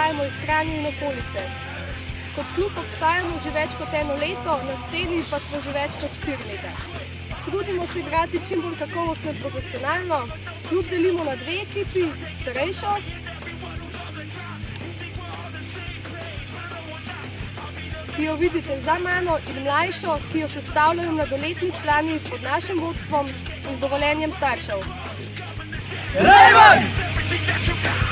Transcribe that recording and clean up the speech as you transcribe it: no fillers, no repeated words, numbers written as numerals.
Prihajamo iz Kranja in okolice. Kot klub obstajamo že več kot 1 leto, na sceni pa smo že več kot 4 leta. Trudimo se igrati čim bolj kakovostno in profesionalno. Klub delimo na 2 ekipi, starejšo ki jo vidite za mano, in mlajšo, ki jo sestavljajo mladoletni člani pod našim vodstvom in z dovoljenjem staršev. Raven!